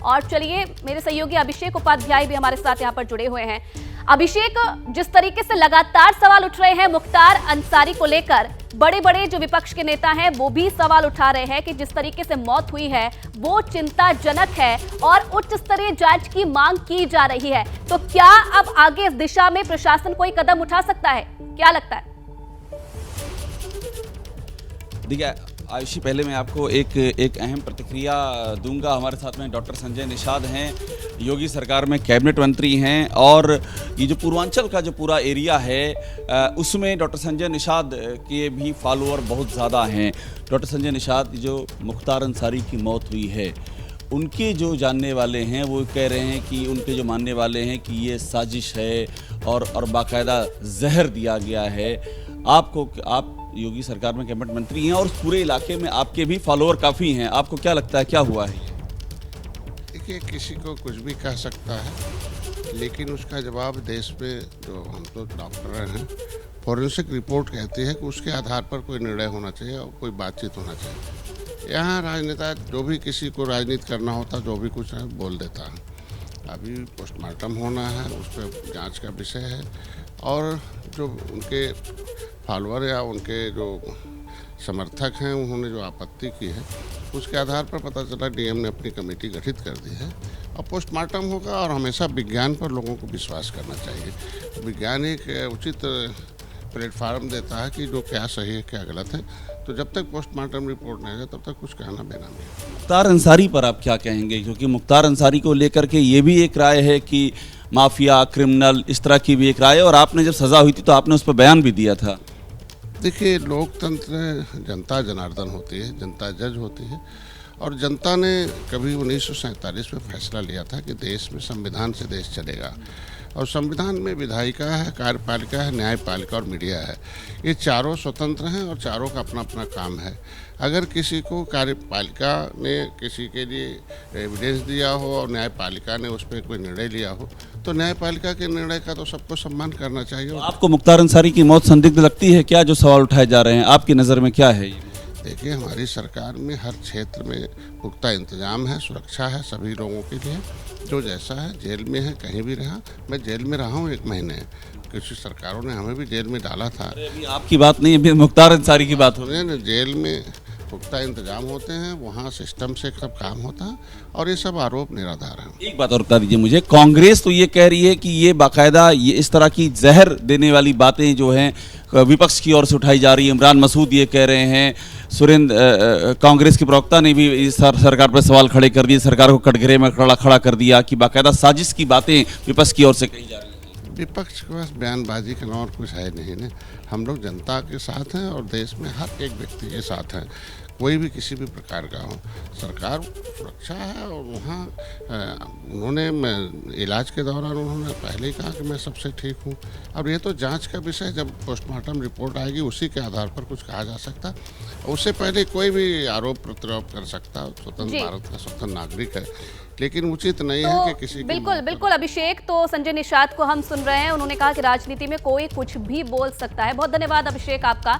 और चलिए, मेरे सहयोगी अभिषेक उपाध्याय भी हमारे साथ यहाँ पर जुड़े हुए हैं। अभिषेक, जिस तरीके से लगातार सवाल उठ रहे हैं मुख्तार अंसारी को लेकर, बड़े बड़े जो विपक्ष के नेता हैं वो भी सवाल उठा रहे हैं कि जिस तरीके से मौत हुई है वो चिंताजनक है और उच्च स्तरीय जांच की मांग की जा रही है। तो क्या अब आगे इस दिशा में प्रशासन कोई कदम उठा सकता है, क्या लगता है? देखिए आयुषी, पहले मैं आपको एक अहम प्रतिक्रिया दूंगा। हमारे साथ में डॉक्टर संजय निषाद हैं, योगी सरकार में कैबिनेट मंत्री हैं, और ये जो पूर्वांचल का जो पूरा एरिया है उसमें डॉक्टर संजय निषाद के भी फॉलोअर बहुत ज़्यादा हैं। डॉक्टर संजय निषाद, जो मुख्तार अंसारी की मौत हुई है, उनके जो जानने वाले हैं वो कह रहे हैं कि उनके जो मानने वाले हैं कि ये साजिश है और बाकायदा जहर दिया गया है। आप योगी सरकार में कैबिनेट मंत्री हैं और पूरे इलाके में आपके भी फॉलोअर काफ़ी हैं, आपको क्या लगता है क्या हुआ है? देखिए, किसी को कुछ भी कह सकता है, लेकिन उसका जवाब देश में, जो हम तो डॉक्टर हैं, फॉरेंसिक रिपोर्ट कहती है कि उसके आधार पर कोई निर्णय होना चाहिए और कोई बातचीत होना चाहिए। यहाँ राजनेता जो भी किसी को राजनीति करना होता, जो भी कुछ है बोल देता है। अभी पोस्टमार्टम होना है, उस पर जाँच का विषय है, और जो उनके फॉलोअर या उनके जो समर्थक हैं उन्होंने जो आपत्ति की है उसके आधार पर पता चला डीएम ने अपनी कमेटी गठित कर दी है और पोस्टमार्टम होगा। और हमेशा विज्ञान पर लोगों को विश्वास करना चाहिए। विज्ञान एक उचित प्लेटफार्म देता है कि जो क्या सही है क्या गलत है। तो जब तक पोस्टमार्टम रिपोर्ट नहीं आएगा तब तक कुछ कहना बेना नहीं। मुख्तार अंसारी पर आप क्या कहेंगे? क्योंकि मुख्तार अंसारी को लेकर के ये भी एक राय है कि माफिया, क्रिमिनल, इस तरह की भी एक राय है, और आपने जब सज़ा हुई थी तो आपने उस पर बयान भी दिया था। देखिए, लोकतंत्र जनता जनार्दन होती है, जनता जज होती है, और जनता ने कभी 1947 में फैसला लिया था कि देश में संविधान से देश चलेगा, और संविधान में विधायिका है, कार्यपालिका है, न्यायपालिका और मीडिया है। ये चारों स्वतंत्र हैं और चारों का अपना अपना काम है। अगर किसी को कार्यपालिका ने किसी के लिए एविडेंस दिया हो और न्यायपालिका ने उस पर कोई निर्णय लिया हो, तो न्यायपालिका के निर्णय का तो सबको सम्मान करना चाहिए। तो आपको मुख्तार अंसारी की मौत संदिग्ध लगती है क्या, जो सवाल उठाए जा रहे हैं? आपकी नज़र में क्या है? देखिए, हमारी सरकार में हर क्षेत्र में पुख्ता इंतजाम है, सुरक्षा है सभी लोगों के लिए। जो जैसा है, जेल में है, कहीं भी रहा, मैं जेल में रहा हूँ 1 महीने, किसी सरकारों ने हमें भी जेल में डाला था। अभी आपकी बात नहीं, अभी मुख्तार अंसारी की बात हो रही है। जेल में पुख्ता इंतजाम होते हैं, वहाँ सिस्टम से सब काम होता है, और ये सब आरोप निराधार हैं। एक बात और बता दीजिए मुझे, कांग्रेस तो ये कह रही है कि ये बाकायदा ये इस तरह की जहर देने वाली बातें जो हैं विपक्ष की ओर से उठाई जा रही है। इमरान मसूद ये कह रहे हैं, सुरेंद्र कांग्रेस के प्रवक्ता ने भी सरकार पर सवाल खड़े कर दिए, सरकार को कटघरे में खड़ा कर दिया कि बाकायदा साजिश की बातें विपक्ष की ओर से कही जा रही हैं। विपक्ष के पास बयानबाजी के अलावा और कुछ है नहीं ना। हम लोग जनता के साथ हैं और देश में हर एक व्यक्ति के साथ हैं, कोई भी किसी भी प्रकार का हो। सरकार सुरक्षा है, और वहाँ उन्होंने इलाज के दौरान उन्होंने पहले ही कहा कि मैं सबसे ठीक हूँ। अब ये तो जांच का विषय, जब पोस्टमार्टम रिपोर्ट आएगी उसी के आधार पर कुछ कहा जा सकता। उससे पहले कोई भी आरोप प्रत्यारोप कर सकता। स्वतंत्र भारत का स्वतंत्र नागरिक है, लेकिन उचित नहीं है कि किसी बिल्कुल अभिषेक, तो संजय निषाद को हम सुन रहे हैं, उन्होंने कहा कि राजनीति में कोई कुछ भी बोल सकता है। बहुत धन्यवाद अभिषेक आपका।